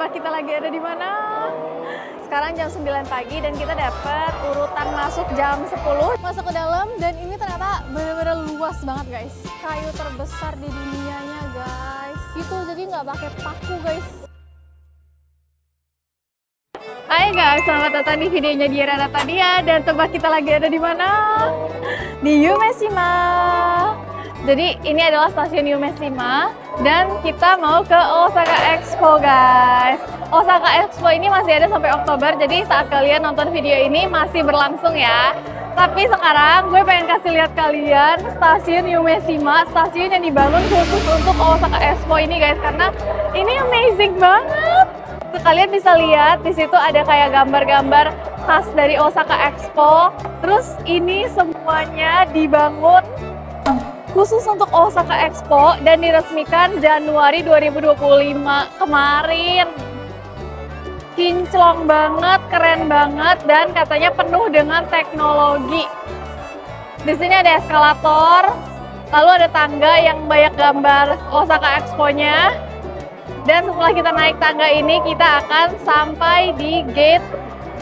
tebak kita lagi ada di mana? Sekarang jam 9 pagi dan kita dapat urutan masuk jam 10. Masuk ke dalam dan ini ternyata bener-bener luas banget guys. Kayu terbesar di dunianya guys. Itu jadi nggak pakai paku guys. Hai guys, selamat datang di videonya Diara Natadia dan tebak kita lagi ada di mana? Di Umeshima. Jadi ini adalah stasiun Umeshima dan kita mau ke Osaka Expo guys. Osaka Expo ini masih ada sampai Oktober, jadi saat kalian nonton video ini masih berlangsung ya. Tapi sekarang gue pengen kasih lihat kalian stasiun Umeshima, stasiun yang dibangun khusus untuk Osaka Expo ini guys, karena ini amazing banget. Kalian bisa lihat di situ ada kayak gambar-gambar khas dari Osaka Expo. Terus ini semuanya dibangun khusus untuk Osaka Expo dan diresmikan Januari 2025 kemarin. Kinclong banget, keren banget, dan katanya penuh dengan teknologi. Di sini ada eskalator, lalu ada tangga yang banyak gambar Osaka Expo-nya. Dan setelah kita naik tangga ini, kita akan sampai di Gate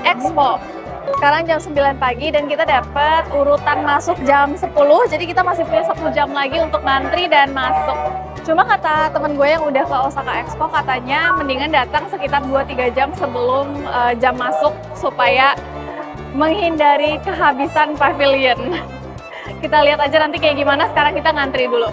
Expo. Sekarang jam 9 pagi dan kita dapat urutan masuk jam 10, jadi kita masih punya 1 jam lagi untuk ngantri dan masuk. Cuma kata temen gue yang udah ke Osaka Expo, katanya mendingan datang sekitar 2-3 jam sebelum jam masuk supaya menghindari kehabisan pavilion. Kita lihat aja nanti kayak gimana, sekarang kita ngantri dulu.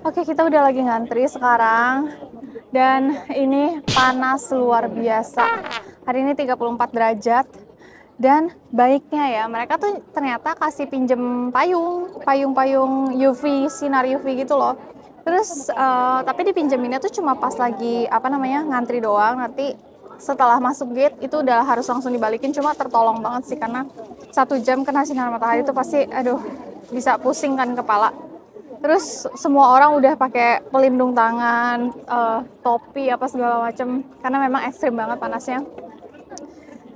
Oke, kita udah lagi ngantri sekarang dan ini panas luar biasa. Hari ini 34 derajat dan baiknya ya, mereka tuh ternyata kasih pinjem payung UV, sinar UV gitu loh. Terus tapi dipinjeminnya tuh cuma pas lagi ngantri doang. Nanti setelah masuk gate itu udah harus langsung dibalikin. Cuma tertolong banget sih karena 1 jam kena sinar matahari itu pasti aduh bisa pusing kan kepala. Terus semua orang udah pakai pelindung tangan, topi apa segala macem karena memang ekstrim banget panasnya.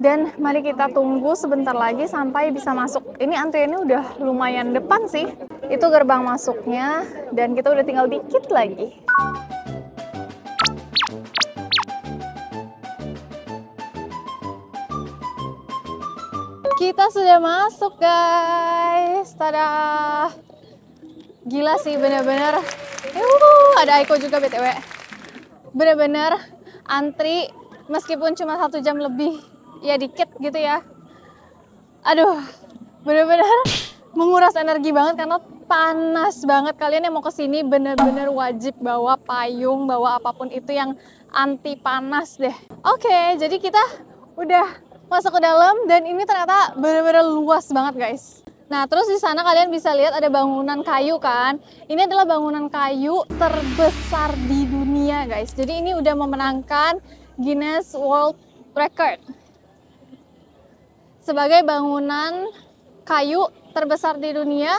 Dan mari kita tunggu sebentar lagi sampai bisa masuk. Ini antriannya udah lumayan depan sih. Itu gerbang masuknya dan kita udah tinggal dikit lagi. Kita sudah masuk guys. Tada. Gila sih bener-bener. Ada Aiko juga BTW. Bener-bener antri meskipun cuma 1 jam lebih. Ya dikit gitu ya. Aduh, bener-bener menguras energi banget karena panas banget. Kalian yang mau kesini bener-bener wajib bawa payung, bawa apapun itu yang anti panas deh. Oke, jadi kita udah masuk ke dalam dan ini ternyata bener-bener luas banget guys. Nah, terus di sana kalian bisa lihat ada bangunan kayu kan. Ini adalah bangunan kayu terbesar di dunia guys. Jadi ini udah memenangkan Guinness World Record sebagai bangunan kayu terbesar di dunia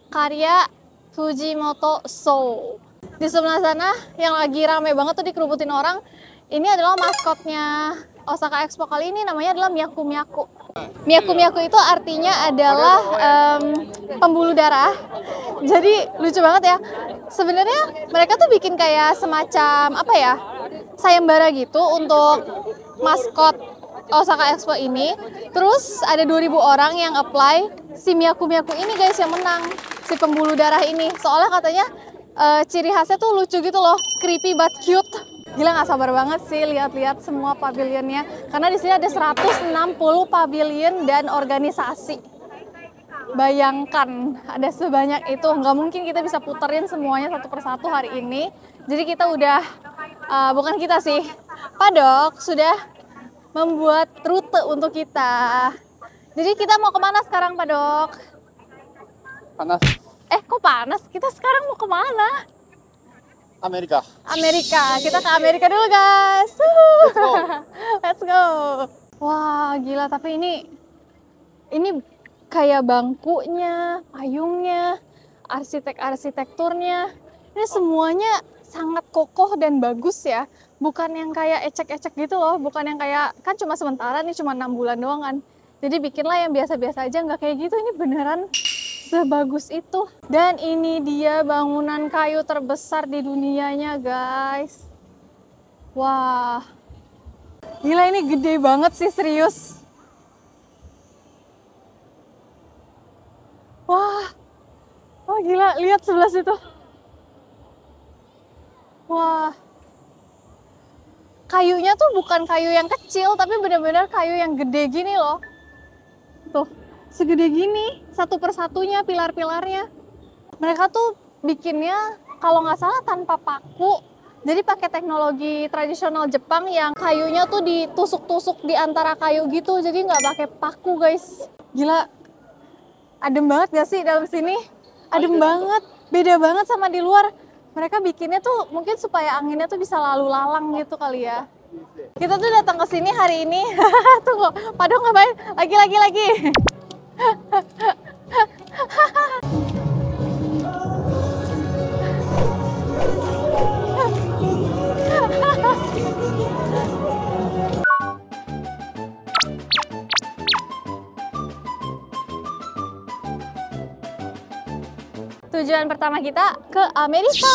karya Fujimoto So. Di sebelah sana yang lagi rame banget tuh dikerubutin orang, ini adalah maskotnya Osaka Expo kali ini, namanya adalah Myaku Myaku. Myaku Myaku itu artinya adalah pembuluh darah. Jadi lucu banget ya. Sebenarnya mereka tuh bikin kayak semacam sayembara gitu untuk maskot Osaka Expo ini. Terus ada 2.000 orang yang apply si Myaku Myaku ini guys yang menang, si pembuluh darah ini. Soalnya katanya ciri khasnya tuh lucu gitu loh, creepy but cute. Gila, nggak sabar banget sih lihat-lihat semua pavilionnya. Karena di sini ada 160 pavilion dan organisasi. Bayangkan ada sebanyak itu, nggak mungkin kita bisa puterin semuanya satu persatu hari ini. Jadi kita udah, bukan kita sih, Padok sudah membuat rute untuk kita. Jadi kita mau kemana sekarang Padok? Panas. Kok panas? Kita sekarang mau kemana? Amerika. Amerika. Kita ke Amerika dulu guys. Let's go. Let's go. Wah gila, tapi ini kayak bangkunya, payungnya, arsitekturnya. Ini semuanya sangat kokoh dan bagus ya. Bukan yang kayak ecek-ecek gitu loh, bukan yang kayak, kan cuma sementara nih, cuma 6 bulan doang kan. Jadi bikinlah yang biasa-biasa aja, nggak kayak gitu. Ini beneran sebagus itu. Dan ini dia bangunan kayu terbesar di dunianya, guys. Wah, gila, ini gede banget sih, serius. Wah, wah gila, lihat sebelah situ. Wah, kayunya tuh bukan kayu yang kecil, tapi benar-benar kayu yang gede gini loh. Tuh, segede gini, satu persatunya, pilar-pilarnya. Mereka tuh bikinnya, kalau nggak salah, tanpa paku. Jadi pakai teknologi tradisional Jepang yang kayunya tuh ditusuk-tusuk di antara kayu gitu. Jadi nggak pakai paku, guys. Gila, adem banget gak sih dalam sini? Adem banget, beda banget sama di luar. Mereka bikinnya tuh mungkin supaya anginnya tuh bisa lalu lalang gitu kali ya. Kita tuh datang ke sini hari ini. Tunggu, Pado ngapain? Lagi. Tujuan pertama kita ke Amerika,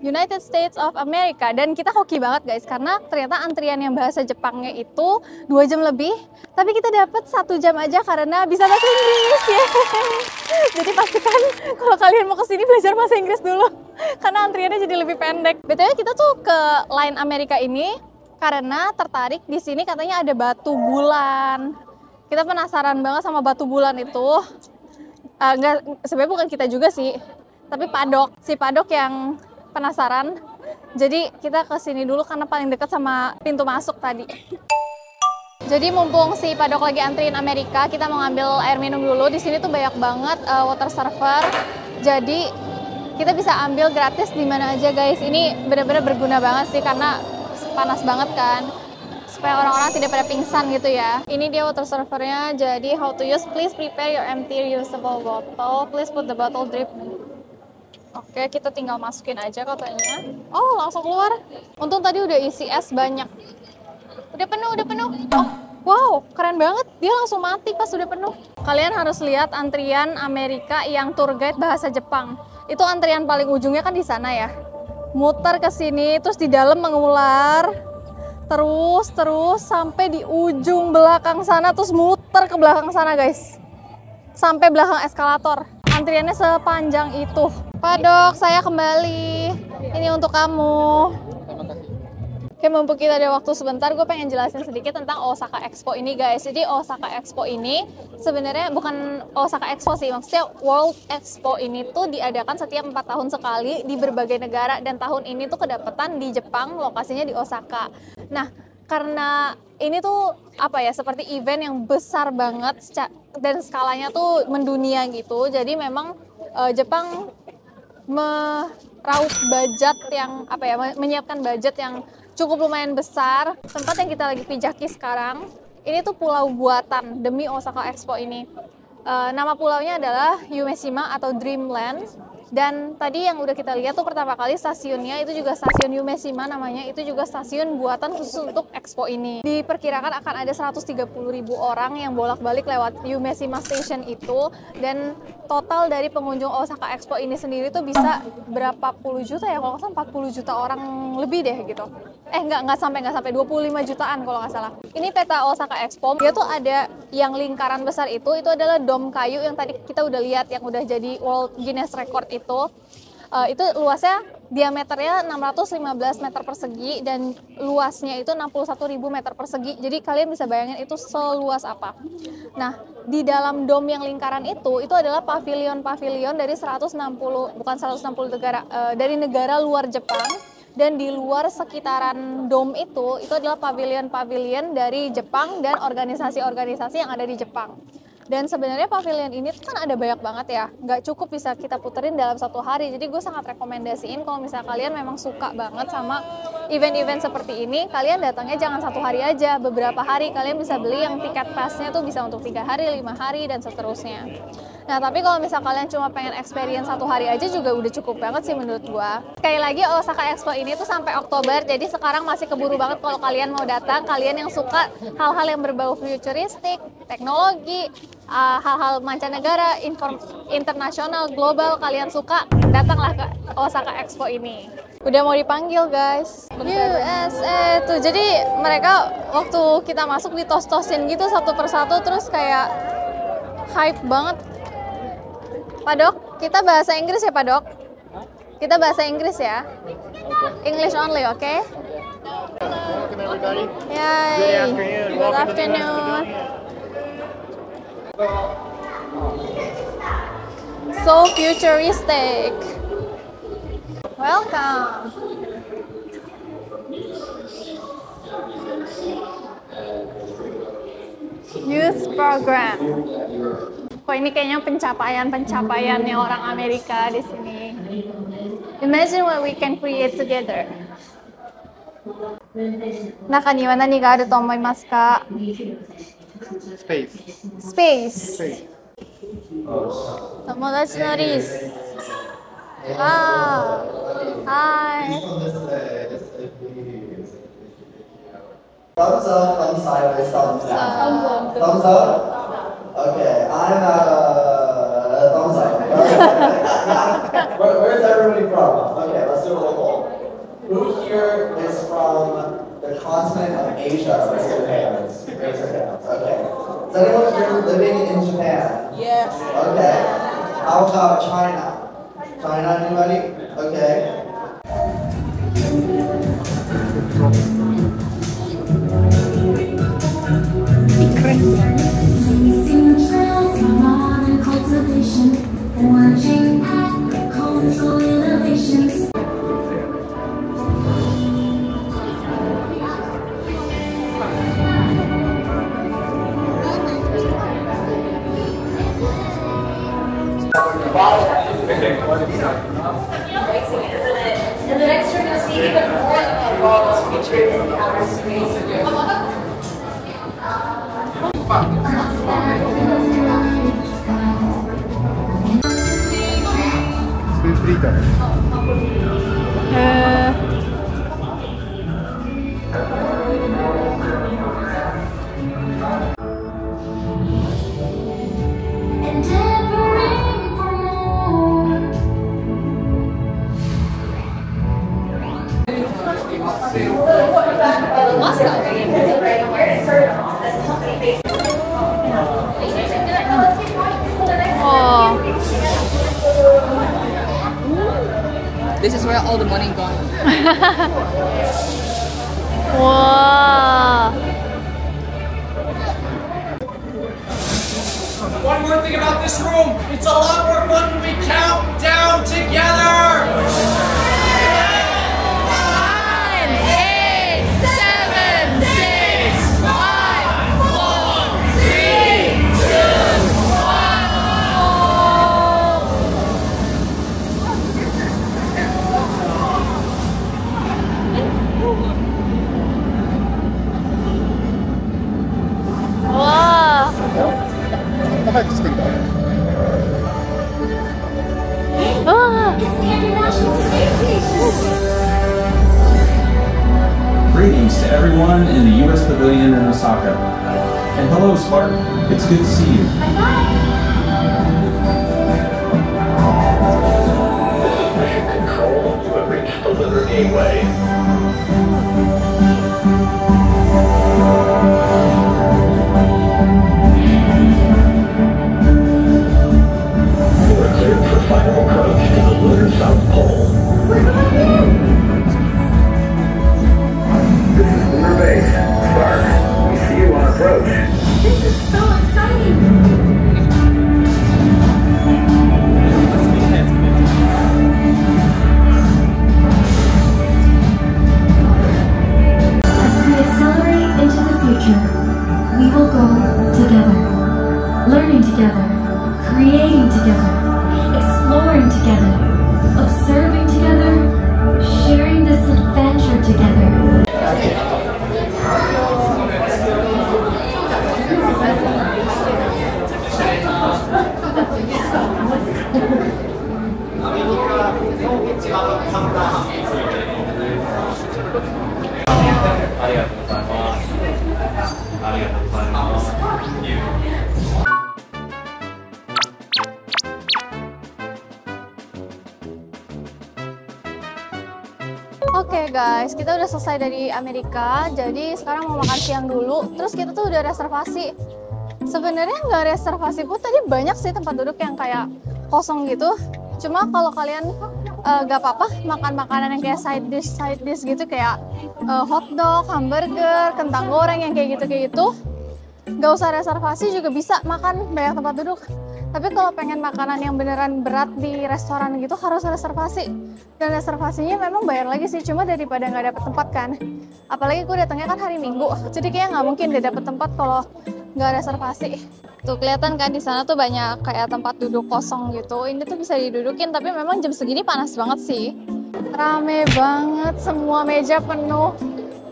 United States of America. Dan kita hoki banget guys, karena ternyata antrian yang bahasa Jepangnya itu 2 jam lebih, tapi kita dapat 1 jam aja karena bisa bahasa Inggris. Jadi pastikan kalau kalian mau kesini belajar bahasa Inggris dulu, karena antriannya jadi lebih pendek. BTW kita tuh ke Line Amerika ini karena tertarik di sini, katanya ada batu bulan. Kita penasaran banget sama batu bulan itu. Enggak, sebenarnya bukan kita juga sih, tapi si Padok yang penasaran. Jadi kita ke sini dulu karena paling dekat sama pintu masuk tadi. Jadi mumpung si Padok lagi antriin Amerika, kita mau ngambil air minum dulu. Di sini tuh banyak banget water server. Jadi kita bisa ambil gratis di mana aja, guys. Ini benar-benar berguna banget sih karena panas banget kan. Supaya orang-orang tidak pada pingsan gitu ya. Ini dia water servernya. Jadi how to use, please prepare your empty reusable bottle. Please put the bottle drip. Oke, kita tinggal masukin aja katanya. Oh, langsung keluar. Untung tadi udah isi es banyak. Udah penuh. Oh, wow, keren banget. Dia langsung mati pas udah penuh. Kalian harus lihat antrian Amerika yang tour guide bahasa Jepang. Itu antrian paling ujungnya kan di sana ya. Muter ke sini, terus di dalam mengular. Terus sampai di ujung belakang sana, terus muter ke belakang sana, guys. Sampai belakang eskalator. Antriannya sepanjang itu. Padok, saya kembali. Ini untuk kamu. Terima kasih. Oke, mumpung kita ada waktu sebentar, gue pengen jelasin sedikit tentang Osaka Expo ini, guys. Jadi Osaka Expo ini sebenarnya bukan Osaka Expo sih, maksudnya World Expo ini tuh diadakan setiap 4 tahun sekali di berbagai negara, dan tahun ini tuh kedapatan di Jepang, lokasinya di Osaka. Nah, karena ini tuh apa ya, seperti event yang besar banget dan skalanya tuh mendunia gitu. Jadi memang Jepang meraup budget yang apa ya, menyiapkan budget yang cukup lumayan besar. Tempat yang kita lagi pijaki sekarang ini tuh pulau buatan demi Osaka Expo ini. Nama pulaunya adalah Yumeshima atau Dreamland. Dan tadi yang udah kita lihat tuh pertama kali stasiunnya itu juga stasiun Yumeshima namanya, itu juga stasiun buatan khusus untuk Expo ini. Diperkirakan akan ada 130.000 orang yang bolak-balik lewat Yumeshima Station itu, dan total dari pengunjung Osaka Expo ini sendiri tuh bisa berapa puluh juta ya, kalau nggak salah 40 juta orang lebih deh gitu. Nggak sampai 25 jutaan kalau nggak salah. Ini peta Osaka Expo, dia tuh ada yang lingkaran besar itu adalah dom kayu yang tadi kita udah lihat, yang udah jadi World Guinness Record itu. Itu luasnya, diameternya 615 meter persegi dan luasnya itu 61.000 meter persegi. Jadi kalian bisa bayangin itu seluas apa. Nah, di dalam dom yang lingkaran itu adalah pavilion-pavilion dari 160 negara, dari negara luar Jepang. Dan di luar sekitaran dom itu adalah pavilion-pavilion dari Jepang dan organisasi-organisasi yang ada di Jepang. Dan sebenarnya pavilion ini tuh kan ada banyak banget ya, nggak cukup bisa kita puterin dalam 1 hari. Jadi gue sangat rekomendasiin kalau misalnya kalian memang suka banget sama event-event seperti ini, kalian datangnya jangan 1 hari aja, beberapa hari. Kalian bisa beli yang tiket passnya tuh bisa untuk 3 hari, 5 hari, dan seterusnya. Nah, tapi kalau misal kalian cuma pengen experience 1 hari aja juga udah cukup banget sih menurut gua. Sekali lagi, Osaka Expo ini tuh sampai Oktober, jadi sekarang masih keburu banget kalau kalian mau datang. Kalian yang suka hal-hal yang berbau futuristik, teknologi, hal-hal mancanegara, internasional, global, kalian suka, datanglah ke Osaka Expo ini. Udah mau dipanggil guys. USA tuh, jadi mereka waktu kita masuk ditos-tosin gitu satu persatu, terus kayak hype banget. Pak Dok, kita bahasa Inggris ya Pak Dok? Kita bahasa Inggris ya? English only, oke? Okay? Welcome everybody. Yay. Good afternoon. Good Welcome to afternoon. So futuristic. Welcome. Youth program. Kok ini kayaknya pencapaiannya orang Amerika di sini. Imagine what we can create together. 中には何があると思いますか? Space. Space. 友達のリース。あー。はい。Thumbs up, thumbs sideways, thumbs down. Thumbs up. Thumbs up? Okay, I'm at thumbs up. Where's everybody from? Okay, let's do a little poll. Who here is from the continent of Asia? Raise your hands. Raise your hands. Okay. Is anyone here living in Japan? Yes. Okay. How about China? China, anybody? Okay. And the next you're going to see even more advanced features in outer space. Space freedom. Endeavoring for more. Oh. This is where all the money gone. Wow. One more thing about this room, it's a lot more fun when we count down together! 9, 8, 7, 6, 5, 4, 3, 2, 1. Wow. 早くしてください。 Ah. It's the International Space Station. Greetings to everyone in the U.S. Pavilion in Osaka. And hello, Spark. It's good to see you. Mission Control, you have reached the Lunar Gateway. You are cleared for final approach to the Lunar South Pole. We're going in. This is Lunar Base. Spark, we see you on approach. This is so exciting. Oke guys, kita udah selesai dari Amerika, jadi sekarang mau makan siang dulu. Terus kita tuh udah reservasi. Sebenarnya nggak reservasi pun tadi banyak sih tempat duduk yang kayak kosong gitu. Cuma kalau kalian nggak apa-apa makan makanan yang kayak side dish gitu kayak hotdog, hamburger, kentang goreng yang kayak gitu, nggak usah reservasi juga bisa makan banyak tempat duduk. Tapi kalau pengen makanan yang beneran berat di restoran gitu harus reservasi. Dan reservasinya memang bayar lagi sih, cuma daripada nggak dapet tempat kan. Apalagi gue datangnya kan hari Minggu, jadi kayaknya nggak mungkin deh dapet tempat kalau nggak reservasi. Tuh kelihatan kan di sana tuh banyak kayak tempat duduk kosong gitu. Ini tuh bisa didudukin, tapi memang jam segini panas banget sih. Rame banget, semua meja penuh.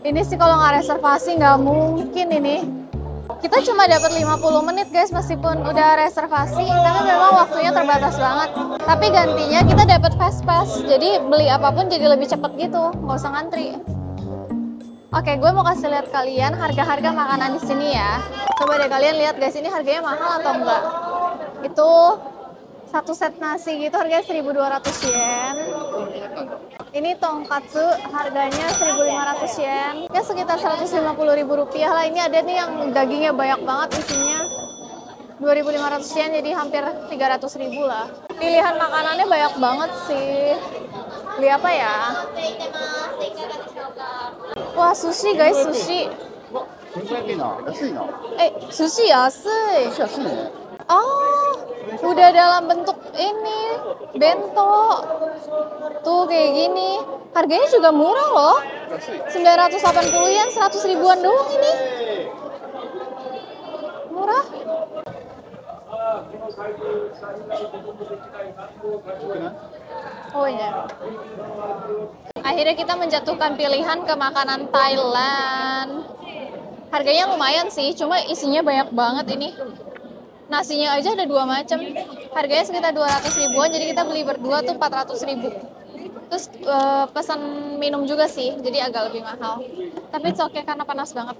Ini sih kalau nggak reservasi nggak mungkin ini. Kita cuma dapat 50 menit guys meskipun udah reservasi, tapi memang waktunya terbatas banget. Tapi gantinya kita dapat fast pass, jadi beli apapun jadi lebih cepet gitu, nggak usah ngantri. Oke, gue mau kasih lihat kalian harga-harga makanan di sini ya. Coba deh kalian lihat guys, ini harganya mahal atau enggak? Itu satu set nasi gitu harganya 1.200 yen. Ini tonkatsu harganya 1.500 yen. Ya sekitar 150.000 rupiah lah. Ini ada nih yang dagingnya banyak banget isinya. 2.500 yen jadi hampir 300.000 lah. Pilihan makanannya banyak banget sih. Beli apa ya? Wah, sushi guys, sushi. Sushi yasui. Oh, udah dalam bentuk ini, bento. Tuh kayak gini. Harganya juga murah loh. 980 yen, 100 ribuan doang ini. Murah. Oh iya. Akhirnya kita menjatuhkan pilihan ke makanan Thailand. Harganya lumayan sih, cuma isinya banyak banget ini. Nasinya aja ada 2 macam. Harganya sekitar 200 ribuan, jadi kita beli berdua tuh 400 ribu. Terus pesan minum juga sih, jadi agak lebih mahal. Tapi it's okay karena panas banget.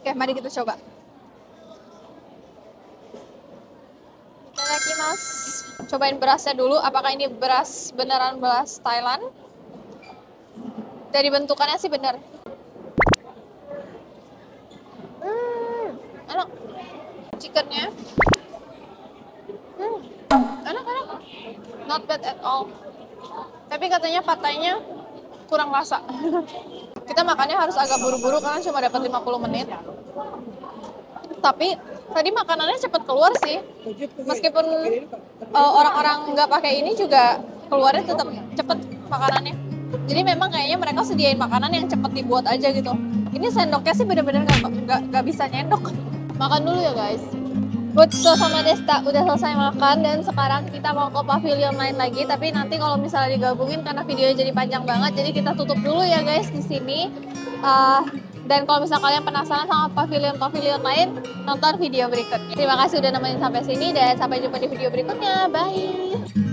Oke, mari kita coba. Itadakimasu. Cobain berasnya dulu, apakah ini beras beneran beras Thailand? Dari bentukannya sih bener. Enak. Chickennya. Enak. Not bad at all. Tapi katanya patainya kurang rasa. Kita makannya harus agak buru-buru karena cuma dapat 50 menit. Tapi tadi makanannya cepet keluar sih. Meskipun orang-orang nggak pakai ini juga keluarnya tetap cepet makanannya. Jadi memang kayaknya mereka sediain makanan yang cepet dibuat aja gitu. Ini sendoknya sih bener-bener nggak bisa nyendok. Makan dulu ya guys. Gochiso sama desta, udah selesai makan dan sekarang kita mau ke pavilion lain lagi. Tapi nanti kalau misalnya digabungin karena videonya jadi panjang banget, jadi kita tutup dulu ya guys di sini. Dan kalau misalnya kalian penasaran sama pavilion-pavilion lain, nonton video berikutnya. Terima kasih udah nemenin sampai sini dan sampai jumpa di video berikutnya. Bye!